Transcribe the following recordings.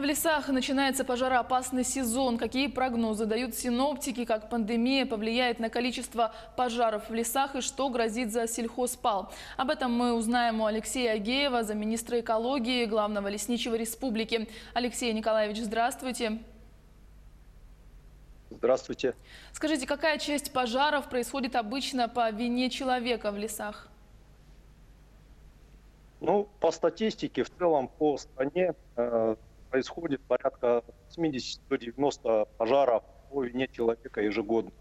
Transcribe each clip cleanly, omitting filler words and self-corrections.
лесах начинается пожароопасный сезон. Какие прогнозы дают синоптики, как пандемия повлияет на количество пожаров в лесах и что грозит за сельхозпал? Об этом мы узнаем у Алексея Агеева, замминистра экологии, главного лесничего республики. Алексей Николаевич, здравствуйте. Здравствуйте. Скажите, какая часть пожаров происходит обычно по вине человека в лесах? Ну, по статистике, в целом по стране происходит порядка 80-90 пожаров по вине человека ежегодно.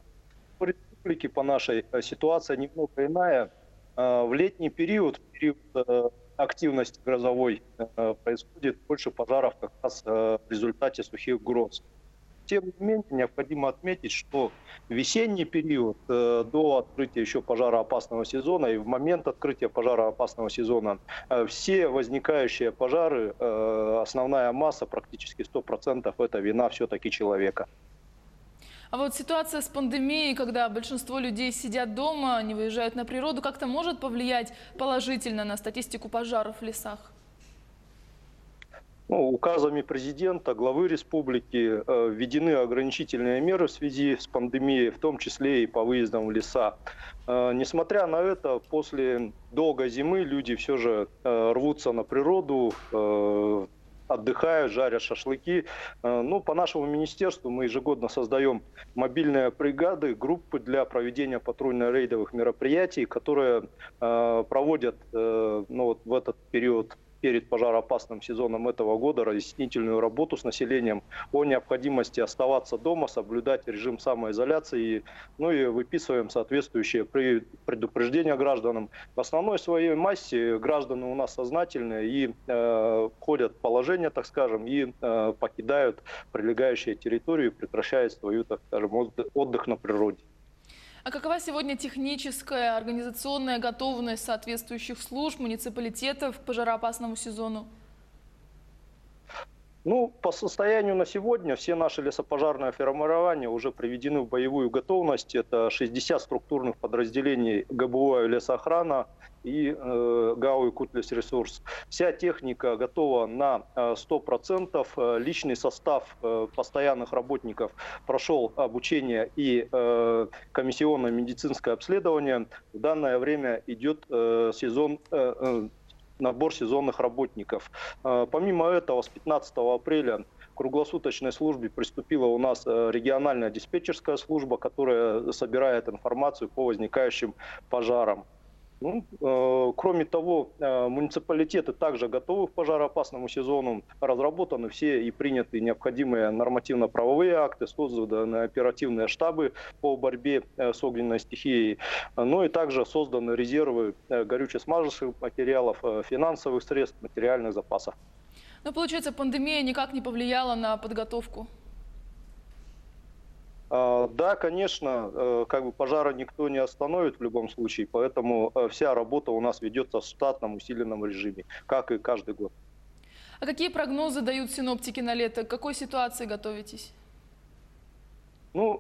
В республике по нашей ситуация немного иная. В летний период, активности грозовой, происходит больше пожаров как раз в результате сухих гроз. Тем не менее, необходимо отметить, что в весенний период, до открытия еще пожароопасного сезона и в момент открытия пожароопасного сезона, все возникающие пожары, основная масса, практически 100%, это вина все-таки человека. А вот ситуация с пандемией, когда большинство людей сидят дома, не выезжают на природу, как-то может повлиять положительно на статистику пожаров в лесах? Указами президента, главы республики введены ограничительные меры в связи с пандемией, в том числе и по выездам в леса. Несмотря на это, после долгой зимы люди все же рвутся на природу, отдыхают, жарят шашлыки. По нашему министерству мы ежегодно создаем мобильные бригады, группы для проведения патрульно-рейдовых мероприятий, которые проводят в этот период перед пожароопасным сезоном этого года разъяснительную работу с населением о необходимости оставаться дома, соблюдать режим самоизоляции, и выписываем соответствующие предупреждения гражданам. В основной своей массе граждане у нас сознательные и входят в положение, так скажем, и покидают прилегающие территории, прекращают свою, так скажем, отдых на природе. А какова сегодня техническая, организационная готовность соответствующих служб, муниципалитетов к пожароопасному сезону? По состоянию на сегодня все наши лесопожарные формирования уже приведены в боевую готовность. Это 60 структурных подразделений ГБУ «Лесоохрана» и ГАУ «Якутлесресурс». Вся техника готова на 100%. Личный состав постоянных работников прошел обучение и комиссионное медицинское обследование. В данное время идет набор сезонных работников. Помимо этого, с 15 апреля к круглосуточной службе приступила у нас региональная диспетчерская служба, которая собирает информацию по возникающим пожарам. Кроме того, муниципалитеты также готовы к пожароопасному сезону. Разработаны все и приняты необходимые нормативно-правовые акты, созданы оперативные штабы по борьбе с огненной стихией. И также созданы резервы горюче-смазочных материалов, финансовых средств, материальных запасов. Получается, пандемия никак не повлияла на подготовку? Да, конечно, пожара никто не остановит в любом случае, поэтому вся работа у нас ведется в штатном усиленном режиме, как и каждый год. А какие прогнозы дают синоптики на лето? К какой ситуации готовитесь?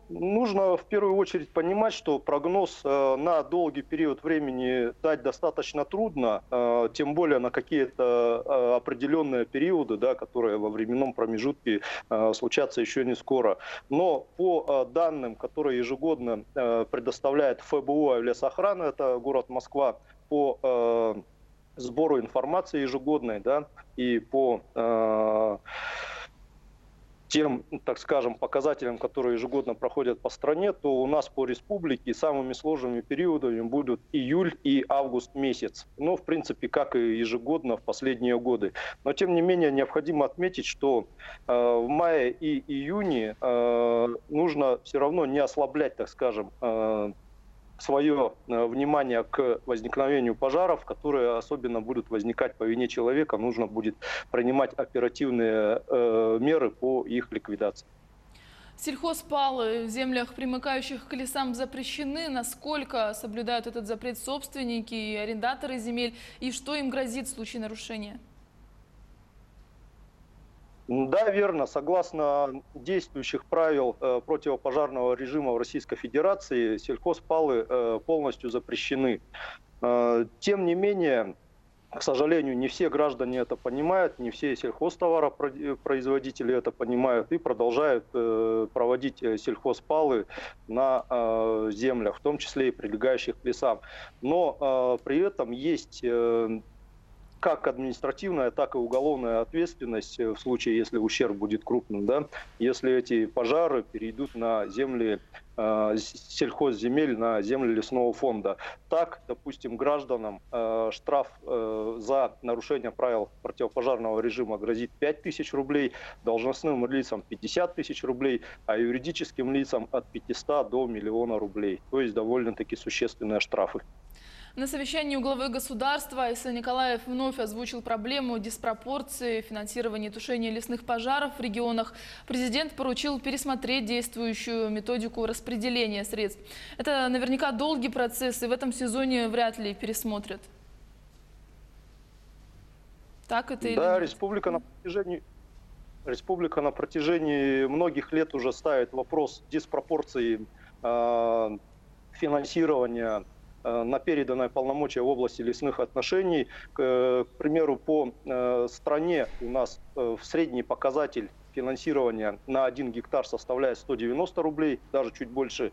Нужно в первую очередь понимать, что прогноз на долгий период времени дать достаточно трудно, тем более на какие-то определенные периоды, которые во временном промежутке случатся еще не скоро. Но по данным, которые ежегодно предоставляет ФБУ «Лесоохрана», это город Москва, по сбору информации ежегодной, и по тем, так скажем, показателям, которые ежегодно проходят по стране, то у нас по республике самыми сложными периодами будут июль и август месяц. В принципе, как и ежегодно в последние годы. Но, тем не менее, необходимо отметить, что в мае и июне нужно все равно не ослаблять, так скажем, свое внимание к возникновению пожаров, которые особенно будут возникать по вине человека. Нужно будет принимать оперативные меры по их ликвидации. Сельхозпалы в землях, примыкающих к лесам, запрещены. Насколько соблюдают этот запрет собственники и арендаторы земель? И что им грозит в случае нарушения? Да, верно. Согласно действующих правил противопожарного режима в Российской Федерации, сельхозпалы полностью запрещены. Тем не менее, К сожалению, не все граждане это понимают, не все сельхозтоваропроизводители это понимают и продолжают проводить сельхозпалы на землях, в том числе и прилегающих к лесам. Но при этом есть как административная, так и уголовная ответственность в случае, если ущерб будет крупным, да, если эти пожары перейдут на земли сельхозземель, на земли лесного фонда. Так, допустим, гражданам штраф за нарушение правил противопожарного режима грозит 5000 рублей, должностным лицам 50 тысяч рублей, а юридическим лицам от 500 до 1 000 000 рублей. То есть довольно-таки существенные штрафы. На совещании у главы государства Айсан Николаев вновь озвучил проблему диспропорции финансирования тушения лесных пожаров в регионах. Президент поручил пересмотреть действующую методику распределения средств. Это наверняка долгий процесс, и в этом сезоне вряд ли пересмотрят. Так это или Да, нет? республика на протяжении многих лет уже ставит вопрос диспропорции финансирования на переданное полномочия в области лесных отношений. К примеру, по стране у нас средний показатель финансирования на 1 гектар составляет 190 рублей, даже чуть больше.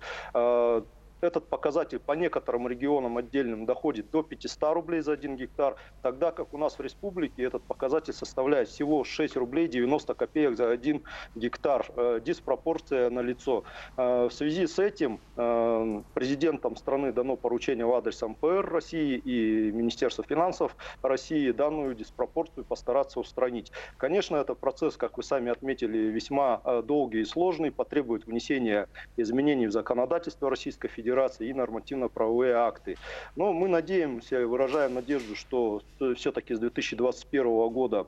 Этот показатель по некоторым регионам отдельным доходит до 500 рублей за 1 гектар, тогда как у нас в республике этот показатель составляет всего 6 рублей 90 копеек за 1 гектар. Диспропорция налицо. В связи с этим президентом страны дано поручение в адрес МПР России и Министерства финансов России данную диспропорцию постараться устранить. Конечно, это процесс, как вы сами отметили, весьма долгий и сложный, потребует внесения изменений в законодательство Российской Федерации и нормативно-правовые акты. Но мы надеемся, выражаем надежду, что все-таки с 2021 года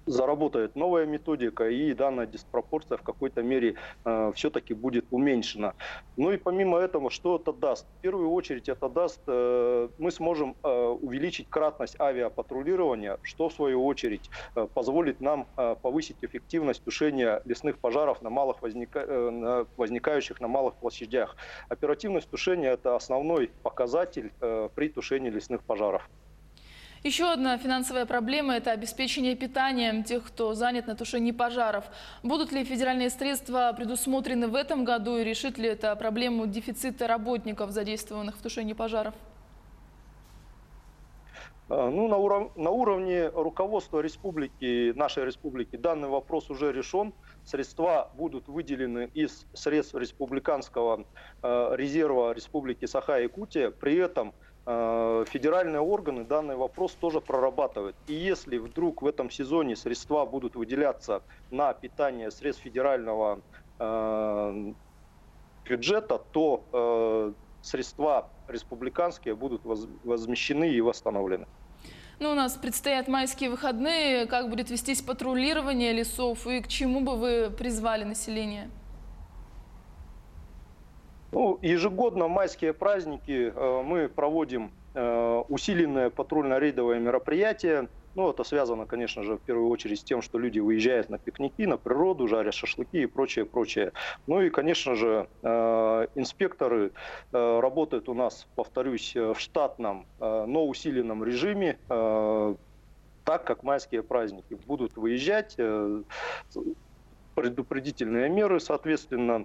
заработает новая методика, и данная диспропорция в какой-то мере все-таки будет уменьшена. Ну и помимо этого, что это даст? В первую очередь это даст, мы сможем увеличить кратность авиапатрулирования, что в свою очередь позволит нам повысить эффективность тушения лесных пожаров возникающих на малых площадях. Оперативность тушения – это основной показатель при тушении лесных пожаров. Еще одна финансовая проблема – это обеспечение питанием тех, кто занят на тушении пожаров. Будут ли федеральные средства предусмотрены в этом году и решит ли это проблему дефицита работников, задействованных в тушении пожаров? Ну, на уровне руководства республики, нашей республики, данный вопрос уже решен. Средства будут выделены из средств республиканского резерва Республики Саха-Якутия. При этом федеральные органы данный вопрос тоже прорабатывают. И если вдруг в этом сезоне средства будут выделяться на питание средств федерального бюджета, то средства республиканские будут возмещены и восстановлены. Ну, у нас предстоят майские выходные. Как будет вестись патрулирование лесов и к чему бы вы призвали население? Ну, ежегодно в майские праздники мы проводим усиленное патрульно-рейдовое мероприятие. Ну, это связано, конечно же, в первую очередь с тем, что люди выезжают на пикники, на природу, жарят шашлыки и прочее, прочее. Ну и, конечно же, инспекторы работают у нас, повторюсь, в штатном, но усиленном режиме, так как майские праздники будут выезжать, предупредительные меры, соответственно,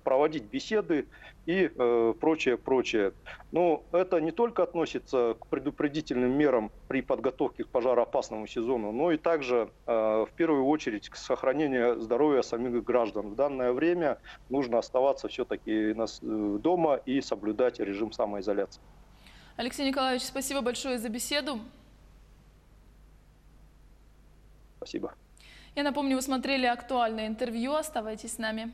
проводить беседы и прочее, прочее. Но это не только относится к предупредительным мерам при подготовке к пожароопасному сезону, но и также в первую очередь к сохранению здоровья самих граждан. В данное время нужно оставаться все-таки дома и соблюдать режим самоизоляции. Алексей Николаевич, спасибо большое за беседу. Спасибо. Я напомню, вы смотрели актуальное интервью. Оставайтесь с нами.